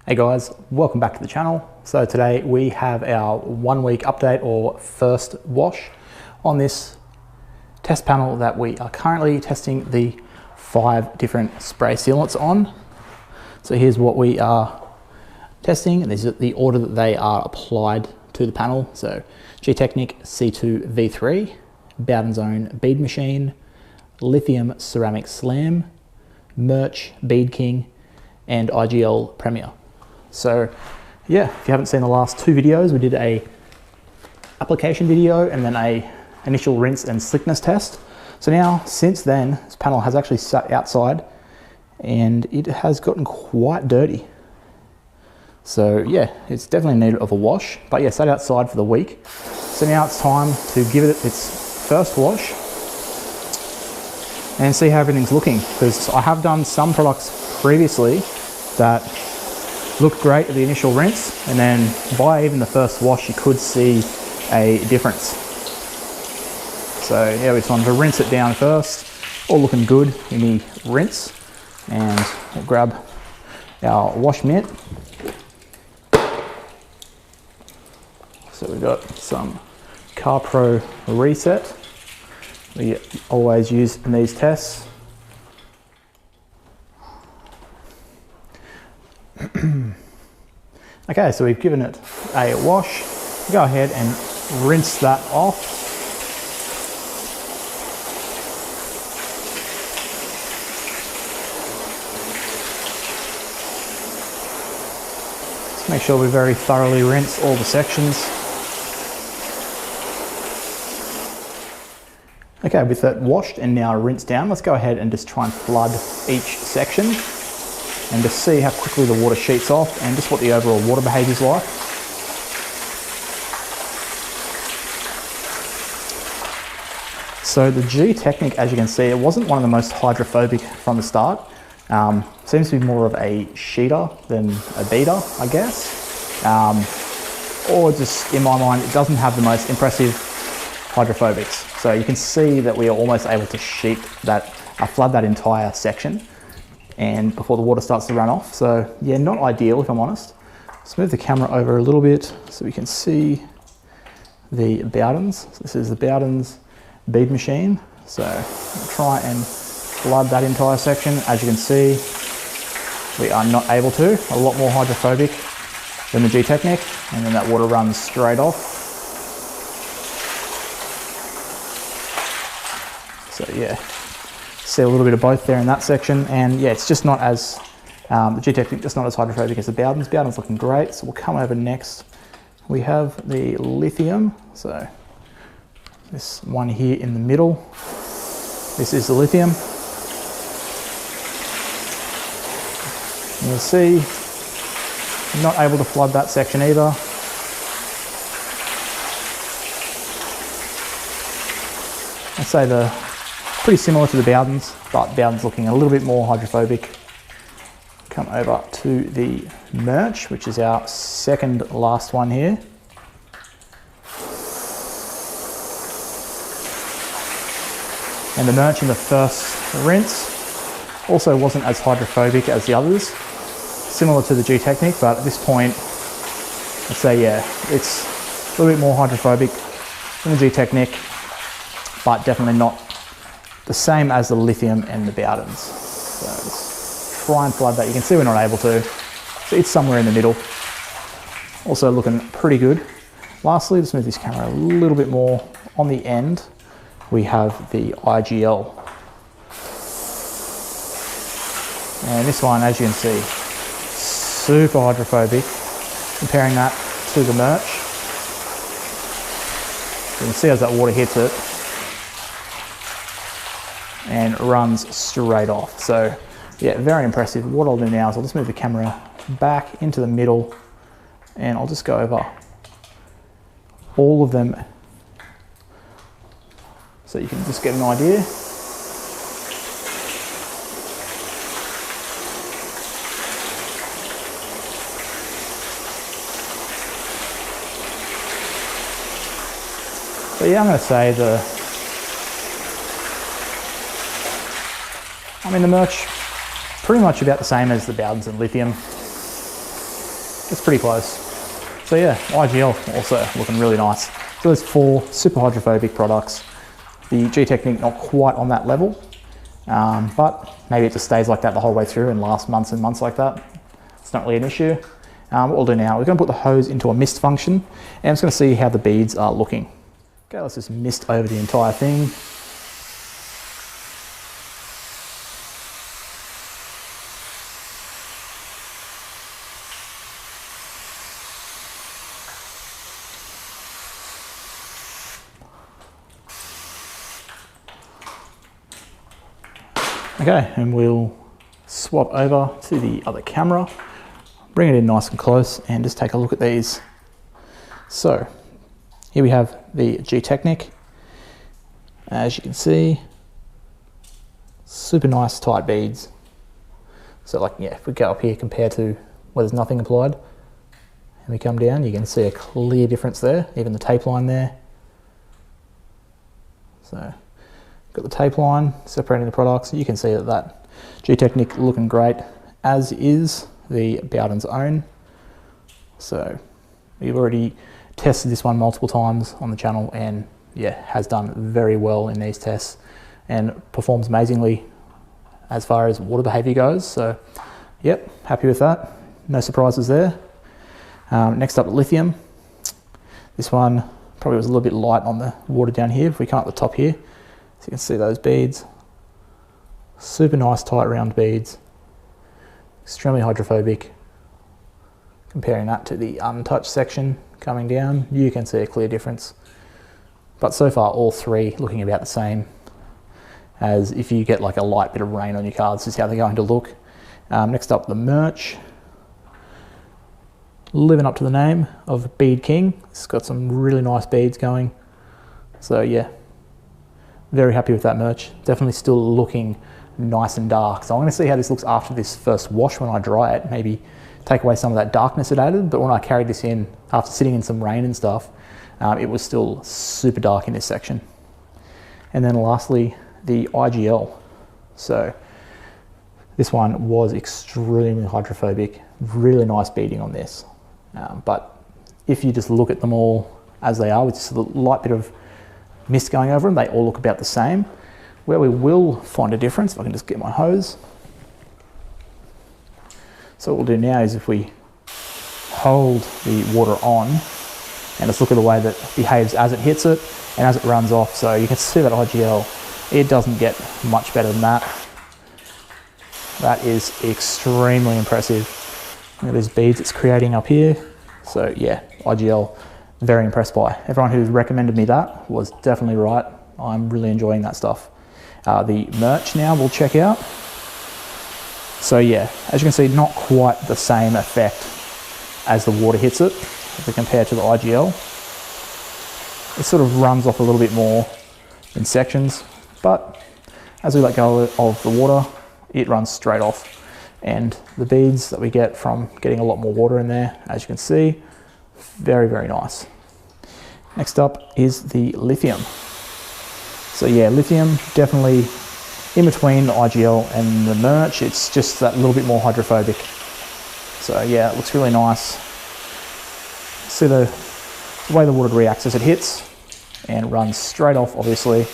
Hey guys, welcome back to the channel. So today we have our 1 week update or first wash on this test panel that we are currently testing the 5 different spray sealants on. So here's what we are testing, and this is the order that they are applied to the panel. So Gtechniq C2V3, Bowden's own Bead machine, Lithium Ceramic Slam, Mirch, Bead King, and IGL Premier. So yeah, if you haven't seen the last 2 videos, we did a application video and then a initial rinse and slickness test. So now, since then, this panel has actually sat outside and it has gotten quite dirty. So yeah, it's definitely in need of a wash, but yeah, sat outside for the week. So now it's time to give it its first wash and see how everything's looking, because I have done some products previously that looked great at the initial rinse, and then by even the first wash you could see a difference. So yeah, we just wanted to rinse it down first, all looking good in the rinse, and we'll grab our wash mitt. So we've got some Car Pro Reset we always use in these tests. Okay, so we've given it a wash. Go ahead and rinse that off. Just make sure we very thoroughly rinse all the sections. Okay, with that washed and now rinsed down, let's go ahead and just try and flood each section and just see how quickly the water sheets off and just what the overall water behaviour is like. So the Gtechniq, as you can see, it wasn't one of the most hydrophobic from the start. Seems to be more of a sheeter than a beater, I guess. Or just, in my mind, it doesn't have the most impressive hydrophobics. So you can see that we are almost able to sheet that, flood that entire section, and before the water starts to run off. So yeah, not ideal if I'm honest. Let's move the camera over a little bit so we can see the Bowden's. So this is the Bowden's bead machine. So I'll try and flood that entire section. As you can see, we are not able to. A lot more hydrophobic than the Gtechniq, and then that water runs straight off. So yeah, see a little bit of both there in that section, and yeah, it's just not as, the Gtechniq just not as hydrophobic as the Bowden's. Bowden's looking great, so we'll come over next. We have the Lithium, so this one here in the middle. This is the Lithium. And you'll see, not able to flood that section either. I'd say the pretty similar to the Bowden's, but Bowden's looking a little bit more hydrophobic. Come over to the Mirch, which is our second last one here. And the Mirch in the first rinse also wasn't as hydrophobic as the others, similar to the Gtechniq, but at this point, I'd say yeah, it's a little bit more hydrophobic than the Gtechniq, but definitely not the same as the Lithium and the Bowden's. So let's try and flood that. You can see we're not able to. So it's somewhere in the middle. Also looking pretty good. Lastly, let's move this camera a little bit more on the end. We have the IGL. And this one, as you can see, super hydrophobic. Comparing that to the Mirch. You can see as that water hits it, and runs straight off. So yeah, very impressive. What I'll do now is I'll just move the camera back into the middle, and I'll just go over all of them so you can just get an idea. So yeah, I'm going to say the Mirch, pretty much about the same as the Bowden's and Lithium. it's pretty close. So yeah, IGL also looking really nice. So there's 4 super hydrophobic products. The Gtechniq not quite on that level, but maybe it just stays like that the whole way through and lasts months and months like that. It's not really an issue. What we'll do now, we're going to put the hose into a mist function, and I'm just going to see how the beads are looking. Okay, let's just mist over the entire thing. Okay, and we'll swap over to the other camera, bring it in nice and close, and just take a look at these. So here we have the Gtechniq. As you can see, super nice tight beads. So like, yeah, if we go up here compared to where there's nothing applied, and we come down, you can see a clear difference there, even the tape line there. So got the tape line separating the products. You can see that Gtechniq looking great, as is the Bowden's own. So we've already tested this one multiple times on the channel, and yeah, has done very well in these tests and performs amazingly as far as water behavior goes. So yep, happy with that. No surprises there. Next up, lithium. This one probably was a little bit light on the water down here. If we come up the top here, so you can see those beads. Super nice tight round beads. Extremely hydrophobic. Comparing that to the untouched section coming down, you can see a clear difference. But so far, all 3 looking about the same as if you get like a light bit of rain on your cards. This is how they're going to look. Next up, the Mirch. Living up to the name of Bead King. It's got some really nice beads going. So yeah, very happy with that Mirch. Definitely still looking nice and dark. So I'm going to see how this looks after this first wash when I dry it. Maybe take away some of that darkness it added. But when I carried this in, after sitting in some rain and stuff, it was still super dark in this section. And then lastly, the IGL. So this one was extremely hydrophobic. Really nice beading on this. But if you just look at them all as they are, with just a light bit of mist going over them, they all look about the same. Where we will find a difference, if I can just get my hose. So what we'll do now is if we hold the water on and just look at the way that it behaves as it hits it and as it runs off. So you can see that IGL, it doesn't get much better than that. That is extremely impressive. Look at these beads it's creating up here. So yeah, IGL, very impressed by. Everyone who recommended me that was definitely right. I'm really enjoying that stuff. The Mirch now we'll check out. So yeah, as you can see, not quite the same effect as the water hits it if we compare to the IGL. It sort of runs off a little bit more in sections, but as we let go of the water, it runs straight off. And the beads that we get from getting a lot more water in there, as you can see, very, very nice. Next up is the lithium. So yeah, lithium definitely in between the IGL and the Mirch. It's just that little bit more hydrophobic. So yeah, it looks really nice. See the way the water reacts as it hits and runs straight off, obviously,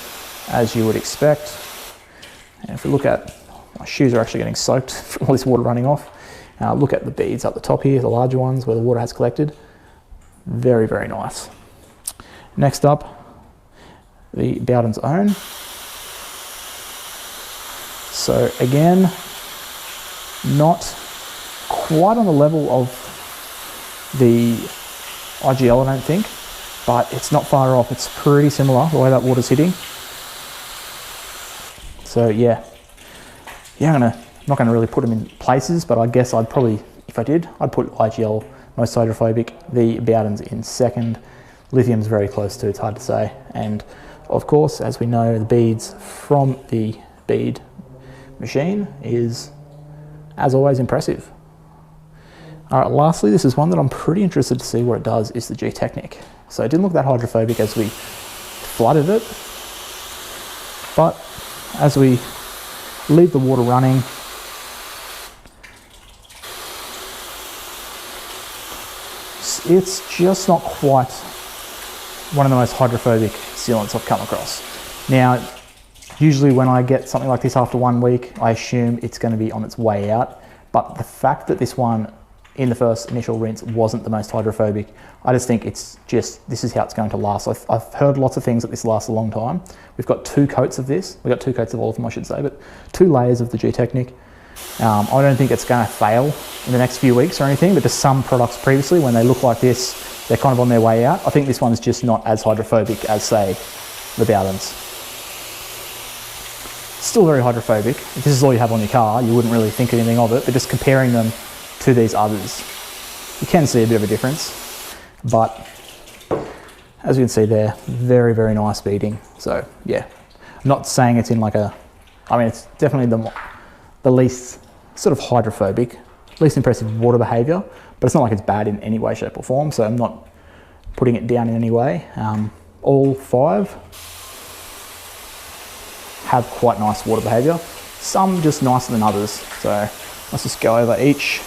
as you would expect. And if we look at, my shoes are actually getting soaked from all this water running off. Look at the beads up the top here, the larger ones where the water has collected. Very, very nice. Next up, the Bowden's own. So again, not quite on the level of the IGL, I don't think, but it's not far off. It's pretty similar the way that water's hitting. So yeah, I'm not gonna really put them in places, but I guess I'd probably, if I did, I'd put IGL most hydrophobic, the Bowden's in second. Lithium's very close to, it's hard to say. And of course, as we know, the beads from the Bead machine is, as always, impressive. All right, lastly, this is one that I'm pretty interested to see what it does, is the Gtechniq. So it didn't look that hydrophobic as we flooded it, but as we leave the water running, it's just not quite one of the most hydrophobic sealants I've come across. Now, usually when I get something like this after 1 week, I assume it's going to be on its way out. But the fact that this one in the first initial rinse wasn't the most hydrophobic, I just think it's just, this is how it's going to last. I've heard lots of things that this lasts a long time. We've got 2 coats of this. We've got 2 coats of all of them, I should say, but 2 layers of the Gtechniq. I don't think it's going to fail in the next few weeks or anything, but just some products previously, when they look like this, they're kind of on their way out. I think this one's just not as hydrophobic as, say, the Bowdens. Still very hydrophobic. If this is all you have on your car, you wouldn't really think anything of it, but just comparing them to these others, you can see a bit of a difference. But as you can see there, very, very nice beading. So yeah, I'm not saying it's in like a, I mean, it's definitely the least sort of hydrophobic, least impressive water behavior, but it's not like it's bad in any way, shape or form. So I'm not putting it down in any way. All 5 have quite nice water behavior. Some just nicer than others. So let's just go over each.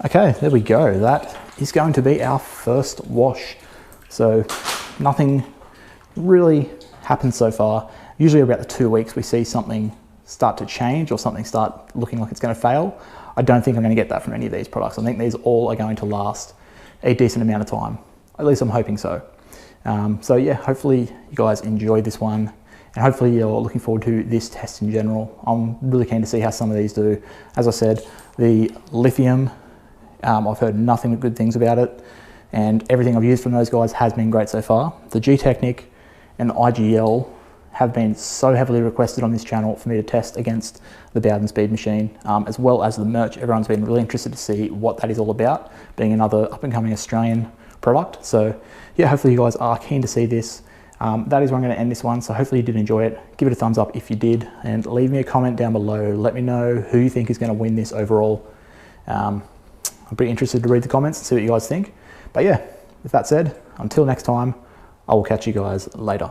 Okay, there we go. That is going to be our first wash. So nothing really happened so far. Usually about the 2 weeks we see something start to change or something start looking like it's going to fail. I don't think I'm going to get that from any of these products. I think these all are going to last a decent amount of time. At least I'm hoping so. So yeah, hopefully you guys enjoyed this one, and hopefully you're looking forward to this test in general. I'm really keen to see how some of these do. As I said, the lithium, I've heard nothing but good things about it, and everything I've used from those guys has been great so far. The Gtechniq and the IGL have been so heavily requested on this channel for me to test against the Bowden speed machine, as well as the Mirch. Everyone's been really interested to see what that is all about, being another up-and-coming Australian product. So yeah, hopefully you guys are keen to see this. That is where I'm going to end this one, so hopefully you did enjoy it. Give it a thumbs up if you did, and leave me a comment down below. Let me know who you think is going to win this overall. I'm pretty interested to read the comments and see what you guys think. But yeah, with that said, until next time, I will catch you guys later.